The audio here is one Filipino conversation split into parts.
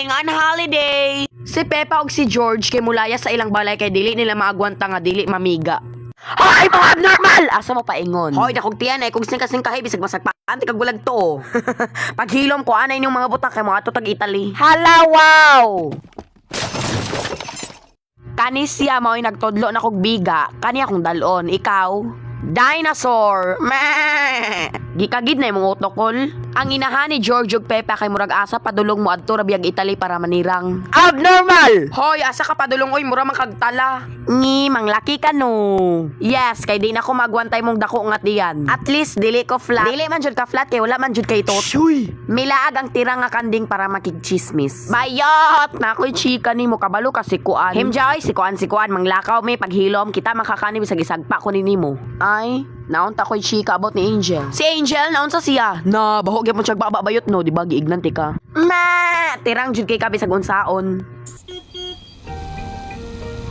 Going on holiday. Si Pepa og si George kay mulaya sa ilang balay kay dili nila maagwanta nga dili mamiga. Hoy, mga abnormal! Asa mo paingon? Hoy, dakog tiyan kung singka-singkahi bisag masagpaan ti kag bulag to. Paghilom ko anay ning mga butak kay mga tutag Italy. Hala, wow! Kani siya mao'y nagtodlo na kog biga, kani akong dalon, ikaw? Dinosaur! Meh! Gikagid na imong otokol. Ang inahan ni George ug Pepa kay murag asa padulong mo adto ra biyag Italy para manirang. Abnormal! Hoy, asa ka padulong oy mura man kagtala. Ngi, manglaki ka no. Yes, kay di na ko magwantay mong dako ngat diyan. At least dili ko flat. Dili man jud ka flat kay wala man jud kay tot. Shuy! Milaag ang tira nga kanding para makigchismis. Bayot! Na ako'y chika nimo kabalo ka sikuan. Himjay, sikuan manglakaw may paghilom kita makakani bisag isagpa ko ni nimo. Ay, naunta ko'y chika about ni Angel. Si Angel, naunsa siya? Na, bahog yapon siya babayot no, di ba giignanti ka? Ma! Tirang jud kay kabi sa unsaon.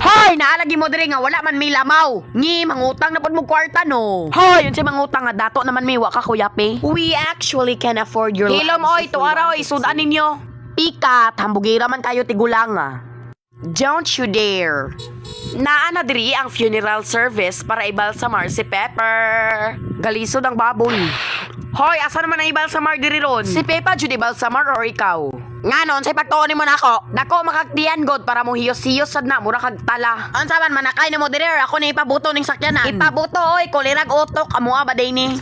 Hoy, naalagi mo diri nga wala man may lamaw. Ngi, mangutang na pud mo kwarta no. Hoy, yun si mangutang nga dato naman may waka kuyape. We actually can afford your Hilom oy, tuara oy, sudan ninyo. Pikat, hambugira man kayo tigulanga. Don't you dare. Naana diri ang funeral service para ibalsamar si Pepper. Galisod ang baboy. Hoy, asa naman ang ibalsamar diri ron? Si Pepa jud ibalsamar or ikaw? Nganon, say pagtuonin mo na ako. Dako makakdiyan god para mo hiyos-hiyos sad na mura kag tala. Unsa man manakay na mo diri ako ni ipabuto ning sakyanan. Ipabuto oy, kulirag utok amo ba day ni.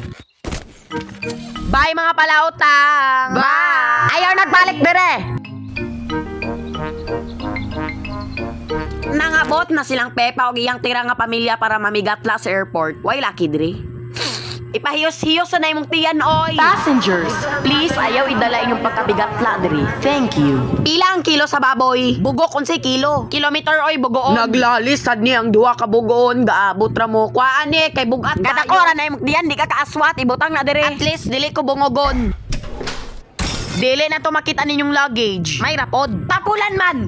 Bye mga palautang. Bye. Ayaw nagbalik dire. Nangabot na silang Pepa o iyang tira nga pamilya para mamigatla sa airport. Why lucky dre? Ipahiyos-hiyos na imong tiyan oy. Passengers, please ayaw idala inyong pagkabigatla dre. Thank you. Pila ang kilo sa baboy? Bugok unsay kilo. Kilometer oy bugoon. Naglalis sad ni ang duha ka bugoon gaabot ra mo. Kuan ni kay bugat kada ora na imong tiyan di ka kaaswat ibutang na dre. At least dili ko bungogon. Dili na to makita ninyong luggage. May rapod. Pakulan man.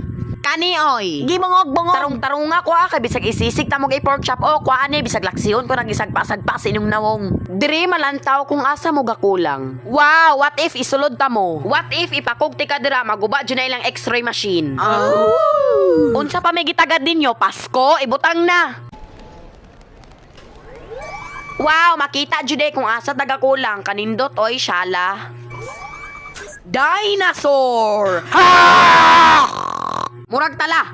Kani oy, gibungog-bungog. Tarong-tarunga ko kay bisag isisig ta mo gay pork chop o kuan bisag laksiyon ko nagisagpa-sagpa sa inyong nawong. Diri malantaw kung asa mo gakulang. Wow, what if isulod ta mo? What if ipakugti ka dira maguba jud na ilang X-ray machine? Oh. Unsa pa may gitagad ninyo? Pasko, ibutang na. Wow, makita jud kung asa tagakulang kanindot oy syala. Dinosaur! Ha! Murag tala.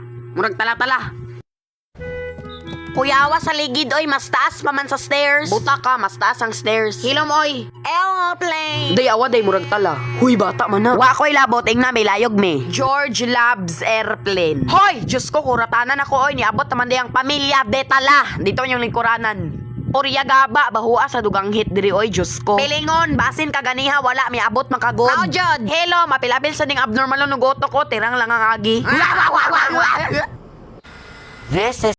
Kuyawa sa ligid oy, mas taas pa man sa stairs. Buta ka, mas taas ang stairs. Hilom oy. Airplane. Day awa day murag tala. Huy bata man na. Wa ko'y labot na may layog me. George loves airplane. Hoy, Diyos ko kuratanan ako oy, niabot naman day ang pamilya de tala. Dito yung lingkuranan. Oriya gaba, bahua sa dugang hit diri oy, Diyos ko. Pilingon, basin kaganiha, wala, may abot makagod. How jud? Hello, mapilabil sa ding abnormal nugoto ko, tirang lang ang agi. This is